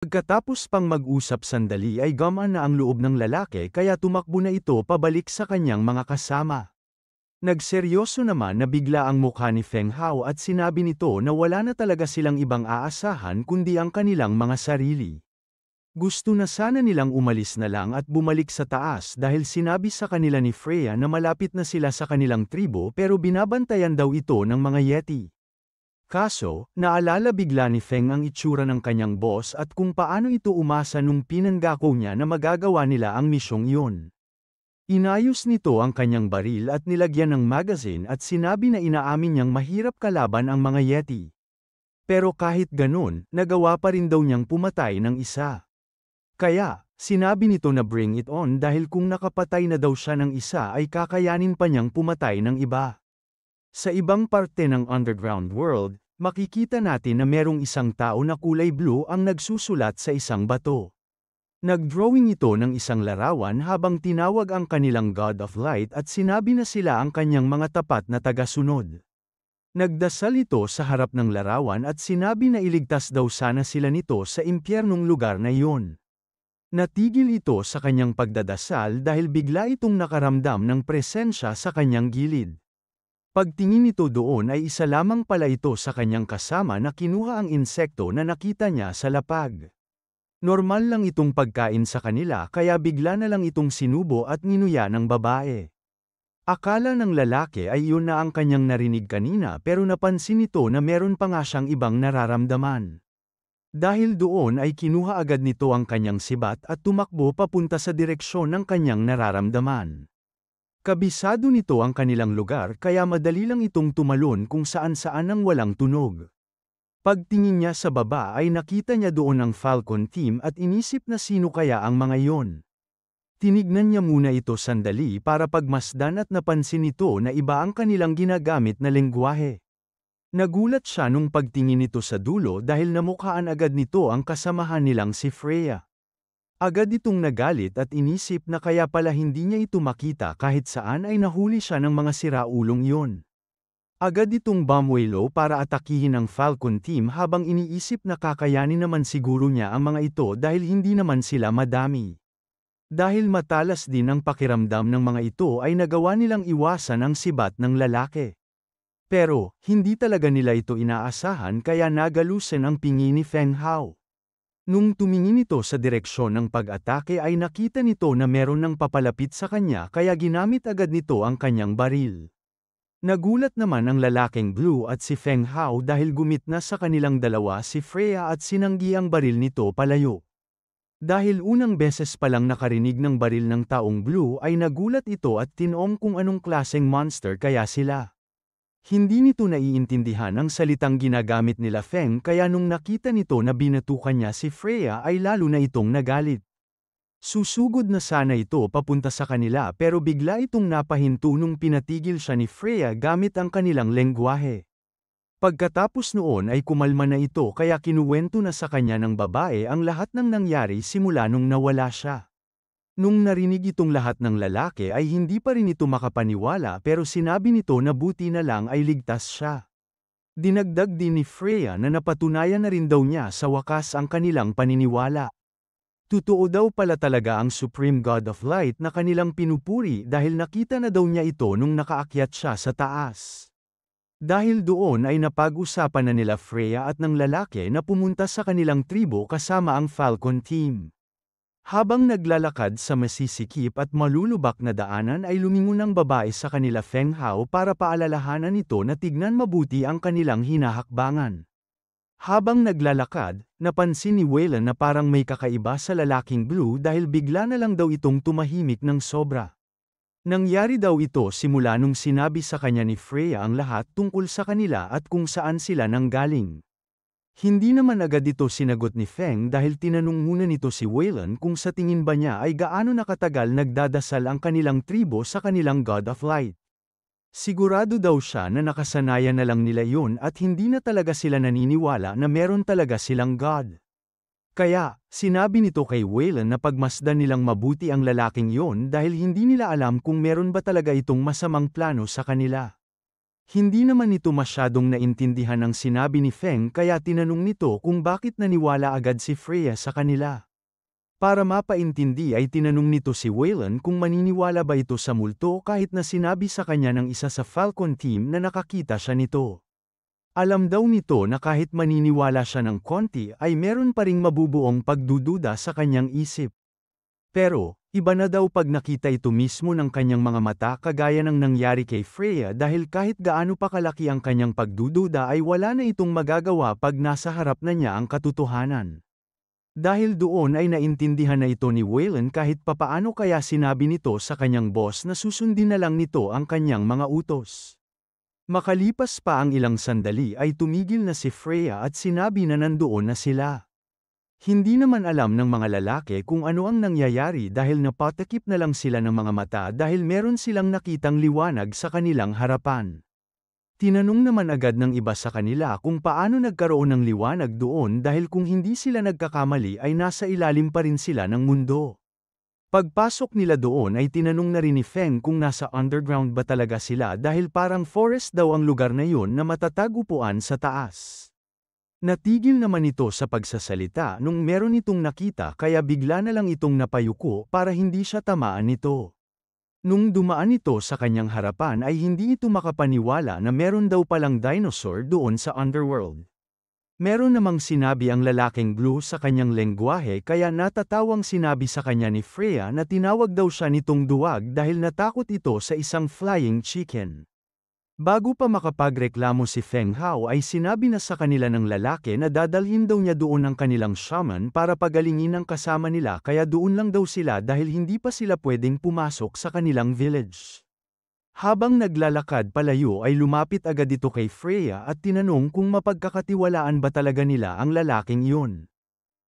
Pagkatapos pang mag-usap sandali ay gamaan na ang loob ng lalaki kaya tumakbo na ito pabalik sa kanyang mga kasama. Nagseryoso naman na bigla ang mukha ni Feng Hao at sinabi nito na wala na talaga silang ibang aasahan kundi ang kanilang mga sarili. Gusto na sana nilang umalis na lang at bumalik sa taas dahil sinabi sa kanila ni Freya na malapit na sila sa kanilang tribo pero binabantayan daw ito ng mga Yeti. Kaso, naalala bigla ni Feng ang itsura ng kanyang boss at kung paano ito umasa nung pinanggako niya na magagawa nila ang misyong iyon. Inayos nito ang kanyang baril at nilagyan ng magazine at sinabi na inaamin niyang mahirap kalaban ang mga Yeti. Pero kahit ganun, nagawa pa rin daw niyang pumatay ng isa. Kaya, sinabi nito na bring it on dahil kung nakapatay na daw siya ng isa ay kakayanin pa niyang pumatay ng iba. Sa ibang parte ng underground world, makikita natin na merong isang tao na kulay blue ang nagsusulat sa isang bato. Nag-drawing ito ng isang larawan habang tinawag ang kanilang God of Light at sinabi na sila ang kanyang mga tapat na tagasunod. Nagdasal ito sa harap ng larawan at sinabi na iligtas daw sana sila nito sa impyernong lugar na iyon. Natigil ito sa kanyang pagdadasal dahil bigla itong nakaramdam ng presensya sa kanyang gilid. Pagtingin nito doon ay isa lamang pala ito sa kanyang kasama na kinuha ang insekto na nakita niya sa lapag. Normal lang itong pagkain sa kanila kaya bigla na lang itong sinubo at ninuya ng babae. Akala ng lalaki ay iyon na ang kanyang narinig kanina pero napansin nito na meron pa nga siyang ibang nararamdaman. Dahil doon ay kinuha agad nito ang kanyang sibat at tumakbo papunta sa direksyon ng kanyang nararamdaman. Kabisado nito ang kanilang lugar kaya madali lang itong tumalon kung saan-saan nang walang tunog. Pagtingin niya sa baba ay nakita niya doon ang Falcon Team at inisip na sino kaya ang mga iyon. Tinignan niya muna ito sandali para pagmasdan at napansin nito na iba ang kanilang ginagamit na lengguwahe. Nagulat siya nung pagtingin nito sa dulo dahil namukhaan agad nito ang kasamahan nilang si Freya. Agad itong nagalit at inisip na kaya pala hindi niya ito makita kahit saan ay nahuli siya ng mga siraulong iyon. Agad itong bumwelo para atakihin ang Falcon Team habang iniisip na kakayanin naman siguro niya ang mga ito dahil hindi naman sila madami. Dahil matalas din ang pakiramdam ng mga ito ay nagawa nilang iwasan ang sibat ng lalaki. Pero, hindi talaga nila ito inaasahan kaya nagalusin ang pingi ni Feng Hao. Nung tumingin ito sa direksyon ng pag-atake ay nakita nito na meron ng papalapit sa kanya kaya ginamit agad nito ang kanyang baril. Nagulat naman ang lalaking blue at si Feng Hao dahil gumitna sa kanilang dalawa si Freya at sinanggi ang baril nito palayo. Dahil unang beses palang nakarinig ng baril ng taong blue ay nagulat ito at tinong kung anong klaseng monster kaya sila. Hindi nito naiintindihan ang salitang ginagamit nila Feng kaya nung nakita nito na binatukan niya si Freya ay lalo na itong nagalit. Susugod na sana ito papunta sa kanila pero bigla itong napahinto nung pinatigil siya ni Freya gamit ang kanilang lengguwahe. Pagkatapos noon ay kumalma na ito kaya kinuwento na sa kanya ng babae ang lahat ng nangyari simula nung nawala siya. Nung narinig itong lahat ng lalaki ay hindi pa rin ito makapaniwala pero sinabi nito na buti na lang ay ligtas siya. Dinagdag din ni Freya na napatunayan na rin daw niya sa wakas ang kanilang paniniwala. Totoo daw pala talaga ang Supreme God of Light na kanilang pinupuri dahil nakita na daw niya ito nung nakaakyat siya sa taas. Dahil doon ay napag-usapan na nila Freya at ng lalaki na pumunta sa kanilang tribo kasama ang Falcon Team. Habang naglalakad sa masisikip at malulubak na daanan ay lumingon ang babae sa kanila Feng Hao para paalalahanan ito na tignan mabuti ang kanilang hinahakbangan. Habang naglalakad, napansin ni Waylon na parang may kakaiba sa lalaking blue dahil bigla na lang daw itong tumahimik ng sobra. Nangyari daw ito simula nung sinabi sa kanya ni Freya ang lahat tungkol sa kanila at kung saan sila nanggaling. Hindi naman agad ito sinagot ni Feng dahil tinanong muna nito si Waylon kung sa tingin ba niya ay gaano nakatagal nagdadasal ang kanilang tribo sa kanilang God of Light. Sigurado daw siya na nakasanayan na lang nila yun at hindi na talaga sila naniniwala na meron talaga silang God. Kaya, sinabi nito kay Waylon na pagmasdan nilang mabuti ang lalaking yon dahil hindi nila alam kung meron ba talaga itong masamang plano sa kanila. Hindi naman nito masyadong naintindihan ang sinabi ni Feng kaya tinanong nito kung bakit naniwala agad si Freya sa kanila. Para mapaintindi ay tinanong nito si Waylon kung maniniwala ba ito sa multo kahit na sinabi sa kanya ng isa sa Falcon team na nakakita siya nito. Alam daw nito na kahit maniniwala siya ng konti ay meron pa ring mabubuong pagdududa sa kanyang isip. Pero, iba na daw pag nakita ito mismo ng kanyang mga mata kagaya ng nangyari kay Freya dahil kahit gaano pa kalaki ang kanyang pagdududa ay wala na itong magagawa pag nasa harap na niya ang katotohanan. Dahil doon ay naintindihan na ito ni Waylon kahit papaano kaya sinabi nito sa kanyang boss na susundin na lang nito ang kanyang mga utos. Makalipas pa ang ilang sandali ay tumigil na si Freya at sinabi na nandoon na sila. Hindi naman alam ng mga lalaki kung ano ang nangyayari dahil napatakip na lang sila ng mga mata dahil meron silang nakitang liwanag sa kanilang harapan. Tinanong naman agad ng iba sa kanila kung paano nagkaroon ng liwanag doon dahil kung hindi sila nagkakamali ay nasa ilalim pa rin sila ng mundo. Pagpasok nila doon ay tinanong na rin ni Feng kung nasa underground ba talaga sila dahil parang forest daw ang lugar na yun na matatag upuan sa taas. Natigil naman ito sa pagsasalita nung meron itong nakita kaya bigla na lang itong napayuko para hindi siya tamaan nito. Nung dumaan ito sa kanyang harapan ay hindi ito makapaniwala na meron daw palang dinosaur doon sa underworld. Meron namang sinabi ang lalaking blue sa kanyang lengguwahe kaya natatawang sinabi sa kanya ni Freya na tinawag daw siya nitong duwag dahil natakot ito sa isang flying chicken. Bago pa makapagreklamo si Feng Hao ay sinabi na sa kanila ng lalaki na dadalhin daw niya doon ang kanilang shaman para pagalingin ang kasama nila kaya doon lang daw sila dahil hindi pa sila pwedeng pumasok sa kanilang village. Habang naglalakad palayo ay lumapit agad ito kay Freya at tinanong kung mapagkakatiwalaan ba talaga nila ang lalaking iyon.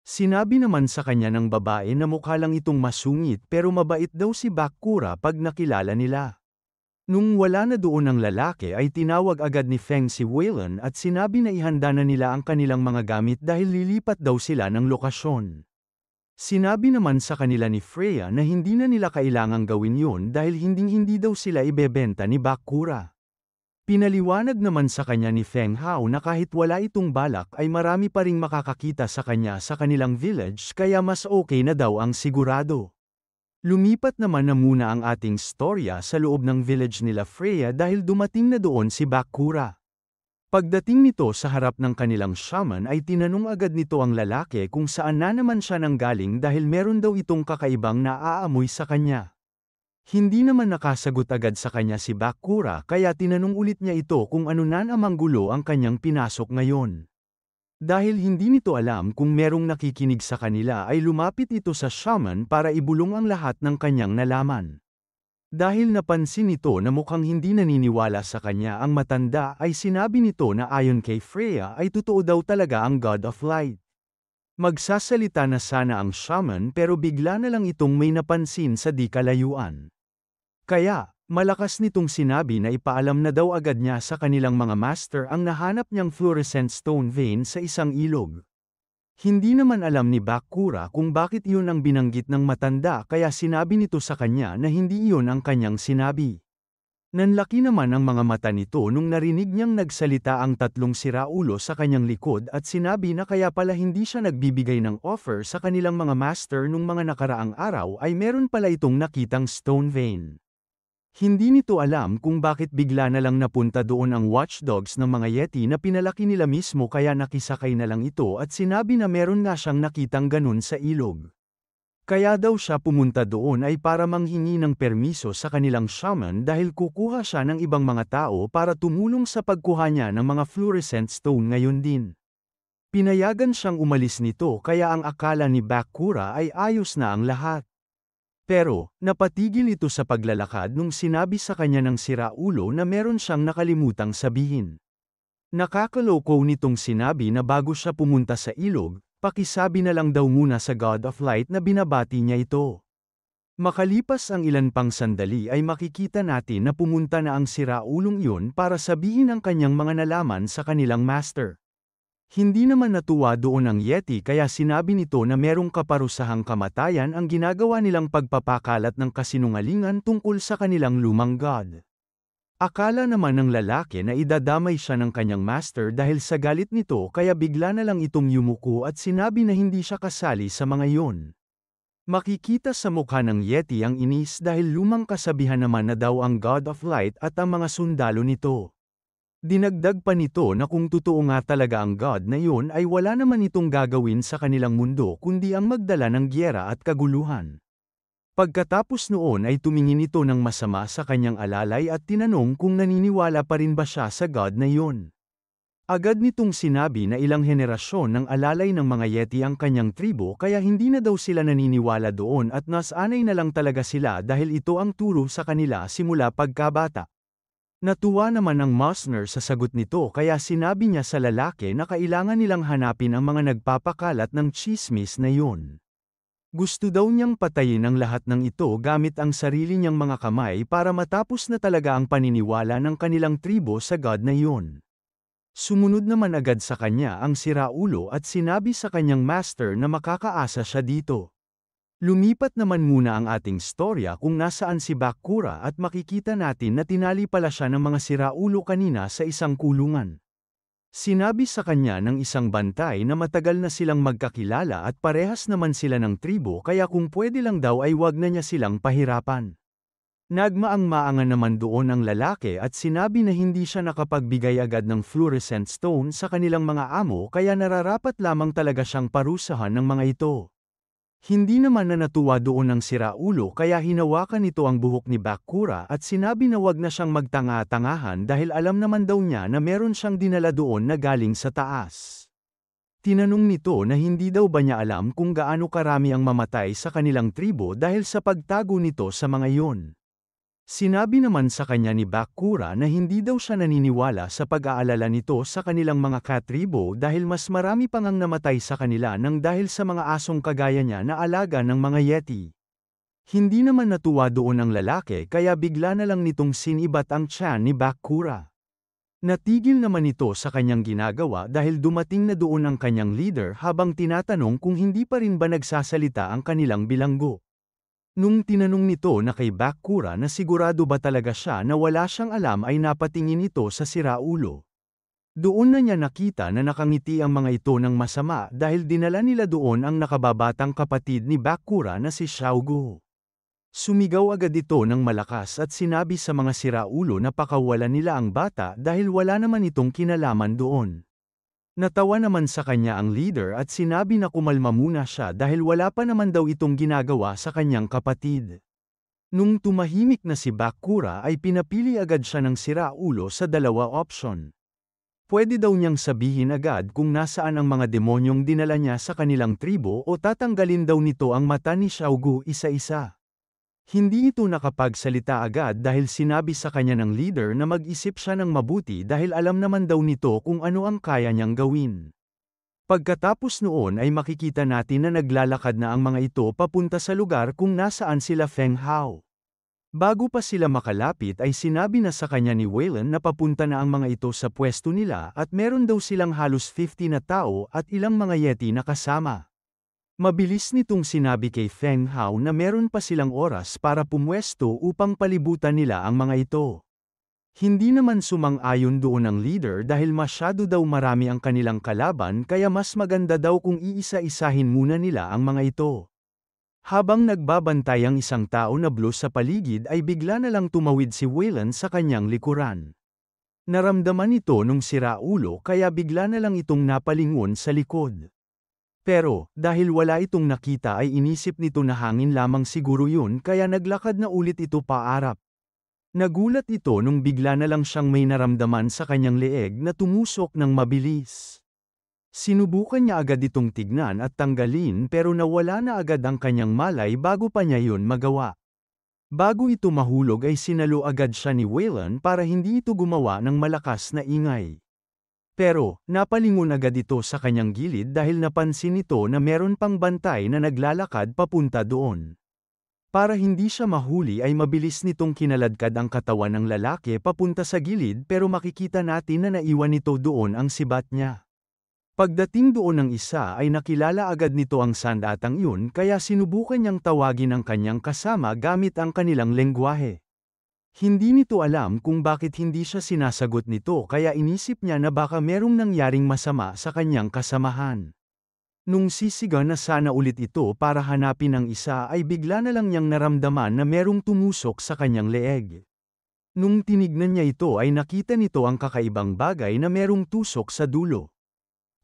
Sinabi naman sa kanya ng babae na mukha lang itong masungit pero mabait daw si Bakura pag nakilala nila. Nung wala na doon ang lalaki ay tinawag agad ni Feng si Waylon at sinabi na ihanda na nila ang kanilang mga gamit dahil lilipat daw sila ng lokasyon. Sinabi naman sa kanila ni Freya na hindi na nila kailangang gawin yun dahil hindi daw sila ibebenta ni Bakura. Pinaliwanag naman sa kanya ni Feng Hao na kahit wala itong balak ay marami pa ring makakakita sa kanya sa kanilang village kaya mas okay na daw ang sigurado. Lumipat naman na muna ang ating storya sa loob ng village nila Freya dahil dumating na doon si Bakura. Pagdating nito sa harap ng kanilang shaman ay tinanong agad nito ang lalaki kung saan na naman siya nanggaling dahil meron daw itong kakaibang naaamoy sa kanya. Hindi naman nakasagot agad sa kanya si Bakura kaya tinanong ulit niya ito kung ano na namang gulo ang kanyang pinasok ngayon. Dahil hindi nito alam kung merong nakikinig sa kanila ay lumapit ito sa shaman para ibulong ang lahat ng kanyang nalaman. Dahil napansin nito na mukhang hindi naniniwala sa kanya ang matanda ay sinabi nito na ayon kay Freya ay totoo daw talaga ang God of Light. Magsasalita na sana ang shaman pero bigla na lang itong may napansin sa di kalayuan. Kaya, malakas nitong sinabi na ipaalam na daw agad niya sa kanilang mga master ang nahanap niyang fluorescent stone vein sa isang ilog. Hindi naman alam ni Bakura kung bakit iyon ang binanggit ng matanda kaya sinabi nito sa kanya na hindi iyon ang kanyang sinabi. Nanlaki naman ang mga mata nito nung narinig niyang nagsalita ang tatlong siraulo sa kanyang likod at sinabi na kaya pala hindi siya nagbibigay ng offer sa kanilang mga master nung mga nakaraang araw ay meron pala itong nakitang stone vein. Hindi nito alam kung bakit bigla na lang napunta doon ang watchdogs ng mga Yeti na pinalaki nila mismo kaya nakisakay na lang ito at sinabi na meron nga siyang nakitang ganun sa ilog. Kaya daw siya pumunta doon ay para manghingi ng permiso sa kanilang shaman dahil kukuha siya ng ibang mga tao para tumulong sa pagkuha niya ng mga fluorescent stone ngayon din. Pinayagan siyang umalis nito kaya ang akala ni Bakura ay ayos na ang lahat. Pero, napatigil ito sa paglalakad nung sinabi sa kanya ng siraulo na meron siyang nakalimutang sabihin. Nakakaloko nitong sinabi na bago siya pumunta sa ilog, pakisabi na lang daw muna sa God of Light na binabati niya ito. Makalipas ang ilan pang sandali ay makikita natin na pumunta na ang siraulong iyon para sabihin ang kanyang mga nalaman sa kanilang master. Hindi naman natuwa doon ang Yeti kaya sinabi nito na merong kaparusahang kamatayan ang ginagawa nilang pagpapakalat ng kasinungalingan tungkol sa kanilang lumang god. Akala naman ng lalaki na idadamay siya ng kanyang master dahil sa galit nito kaya bigla na lang itong yumuko at sinabi na hindi siya kasali sa mga iyon. Makikita sa mukha ng Yeti ang inis dahil lumang kasabihan naman na daw ang God of Light at ang mga sundalo nito. Dinagdag pa nito na kung totoo nga talaga ang God na iyon ay wala naman itong gagawin sa kanilang mundo kundi ang magdala ng gyera at kaguluhan. Pagkatapos noon ay tumingin ito ng masama sa kanyang alalay at tinanong kung naniniwala pa rin ba siya sa God na iyon. Agad nitong sinabi na ilang henerasyon ng alalay ng mga Yeti ang kanyang tribo kaya hindi na daw sila naniniwala doon at nasanay na lang talaga sila dahil ito ang turo sa kanila simula pagkabata. Natuwa naman ang Mosner sa sagot nito kaya sinabi niya sa lalaki na kailangan nilang hanapin ang mga nagpapakalat ng tsismis na iyon. Gusto daw niyang patayin ang lahat ng ito gamit ang sarili niyang mga kamay para matapos na talaga ang paniniwala ng kanilang tribo sa God na iyon. Sumunod naman agad sa kanya ang siraulo at sinabi sa kanyang master na makakaasa siya dito. Lumipat naman muna ang ating storya kung nasaan si Bakura at makikita natin na tinali pala siya ng mga siraulo kanina sa isang kulungan. Sinabi sa kanya ng isang bantay na matagal na silang magkakilala at parehas naman sila ng tribo kaya kung pwede lang daw ay wag na niya silang pahirapan. Nagmaang-maangan naman doon ang lalaki at sinabi na hindi siya nakapagbigay agad ng fluorescent stone sa kanilang mga amo kaya nararapat lamang talaga siyang parusahan ng mga ito. Hindi naman na natuwa doon ang siraulo kaya hinawakan nito ang buhok ni Bakura at sinabi na wag na siyang magtanga-tangahan dahil alam naman daw niya na meron siyang dinala doon na galing sa taas. Tinanong nito na hindi daw ba niya alam kung gaano karami ang mamatay sa kanilang tribo dahil sa pagtago nito sa mga iyon. Sinabi naman sa kanya ni Bakura na hindi daw siya naniniwala sa pag-aalala nito sa kanilang mga katribo dahil mas marami pang ang namatay sa kanila nang dahil sa mga asong kagaya niya na alaga ng mga Yeti. Hindi naman natuwa doon ang lalaki kaya bigla na lang nitong sinibat ang tiyan ni Bakura. Natigil naman ito sa kanyang ginagawa dahil dumating na doon ang kanyang leader habang tinatanong kung hindi pa rin ba nagsasalita ang kanilang bilanggo. Nung tinanong nito na kay Bakura na sigurado ba talaga siya na wala siyang alam ay napatingin ito sa siraulo. Doon na niya nakita na nakangiti ang mga ito ng masama dahil dinala nila doon ang nakababatang kapatid ni Bakura na si Xiaogu. Sumigaw agad ito ng malakas at sinabi sa mga siraulo na pakawalan nila ang bata dahil wala naman itong kinalaman doon. Natawa naman sa kanya ang leader at sinabi na kumalma muna siya dahil wala pa naman daw itong ginagawa sa kanyang kapatid. Nung tumahimik na si Bakura ay pinapili agad siya ng siraulo sa dalawa option. Pwede daw niyang sabihin agad kung nasaan ang mga demonyong dinala niya sa kanilang tribo o tatanggalin daw nito ang mata ni Xiaogu isa-isa. Hindi ito nakapagsalita agad dahil sinabi sa kanya ng leader na mag-isip siya ng mabuti dahil alam naman daw nito kung ano ang kaya niyang gawin. Pagkatapos noon ay makikita natin na naglalakad na ang mga ito papunta sa lugar kung nasaan sila Feng Hao. Bago pa sila makalapit ay sinabi na sa kanya ni Waylon na papunta na ang mga ito sa pwesto nila at meron daw silang halos 50 na tao at ilang mga Yeti na kasama. Mabilis nitong sinabi kay Feng Hao na meron pa silang oras para pumwesto upang palibutan nila ang mga ito. Hindi naman sumang-ayon doon ang leader dahil masyado daw marami ang kanilang kalaban kaya mas maganda daw kung iisa-isahin muna nila ang mga ito. Habang nagbabantay ang isang tao na blue sa paligid ay bigla na lang tumawid si Waylon sa kanyang likuran. Naramdaman ito nung siraulo kaya bigla na lang itong napalingon sa likod. Pero, dahil wala itong nakita ay inisip nito na hangin lamang siguro yun kaya naglakad na ulit ito paarap. Nagulat ito nung bigla na lang siyang may naramdaman sa kanyang leeg na tumusok ng mabilis. Sinubukan niya agad itong tignan at tanggalin pero nawala na agad ang kanyang malay bago pa niya yun magawa. Bago ito mahulog ay sinalo agad siya ni Waylon para hindi ito gumawa ng malakas na ingay. Pero, napalingon agad ito sa kanyang gilid dahil napansin nito na meron pang bantay na naglalakad papunta doon. Para hindi siya mahuli ay mabilis nitong kinaladkad ang katawan ng lalaki papunta sa gilid pero makikita natin na naiwan nito doon ang sibat niya. Pagdating doon ng isa ay nakilala agad nito ang sandatang yun kaya sinubukan niyang tawagin ang kanyang kasama gamit ang kanilang lengguwahe. Hindi nito alam kung bakit hindi siya sinasagot nito kaya inisip niya na baka merong nangyaring masama sa kanyang kasamahan. Nung sisigaw na sana ulit ito para hanapin ang isa ay bigla na lang niyang naramdaman na merong tumusok sa kanyang leeg. Nung tinignan niya ito ay nakita nito ang kakaibang bagay na merong tusok sa dulo.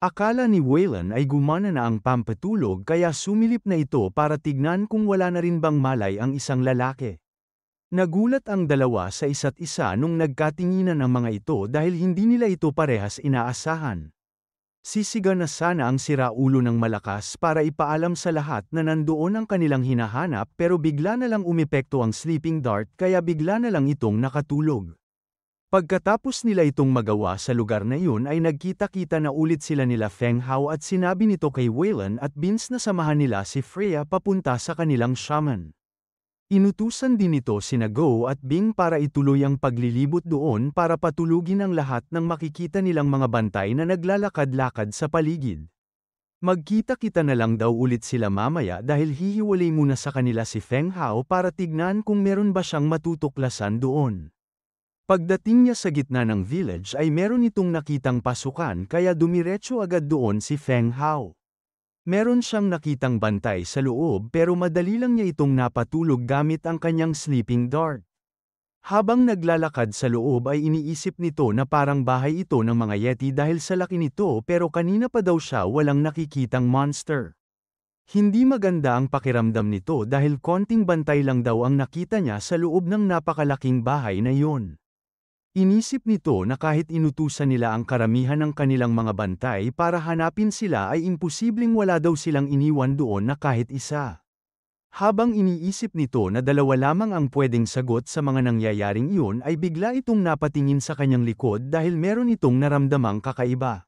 Akala ni Waylon ay gumana na ang pampatulog kaya sumilip na ito para tignan kung wala na rin bang malay ang isang lalaki. Nagulat ang dalawa sa isa't isa nung nagkatinginan ang mga ito dahil hindi nila ito parehas inaasahan. Sisigaw na sana ang siraulo ng malakas para ipaalam sa lahat na nandoon ang kanilang hinahanap pero bigla na lang umepekto ang sleeping dart kaya bigla na lang itong nakatulog. Pagkatapos nila itong magawa sa lugar na iyon ay nagkita-kita na ulit sila nila Feng Hao at sinabi nito kay Waylon at Vince na samahan nila si Freya papunta sa kanilang shaman. Inutusan din nito sina Go at Bing para ituloy ang paglilibot doon para patulugin ang lahat ng makikita nilang mga bantay na naglalakad-lakad sa paligid. Magkita-kita na lang daw ulit sila mamaya dahil hihiwalay muna sa kanila si Feng Hao para tignan kung meron ba siyang matutuklasan doon. Pagdating niya sa gitna ng village ay meron itong nakitang pasukan kaya dumiretso agad doon si Feng Hao. Meron siyang nakitang bantay sa loob pero madali lang niya itong napatulog gamit ang kanyang sleeping dart. Habang naglalakad sa loob ay iniisip nito na parang bahay ito ng mga yeti dahil sa laki nito pero kanina pa daw siya walang nakikitang monster. Hindi maganda ang pakiramdam nito dahil konting bantay lang daw ang nakita niya sa loob ng napakalaking bahay na iyon. Inisip nito na kahit inutusan nila ang karamihan ng kanilang mga bantay para hanapin sila ay imposibleng wala daw silang iniwan doon na kahit isa. Habang iniisip nito na dalawa lamang ang pwedeng sagot sa mga nangyayaring iyon ay bigla itong napatingin sa kanyang likod dahil meron itong naramdamang kakaiba.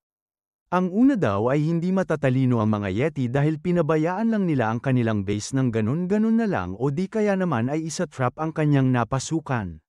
Ang una daw ay hindi matatalino ang mga yeti dahil pinabayaan lang nila ang kanilang base ng ganun-ganun na lang o di kaya naman ay isa trap ang kanyang napasukan.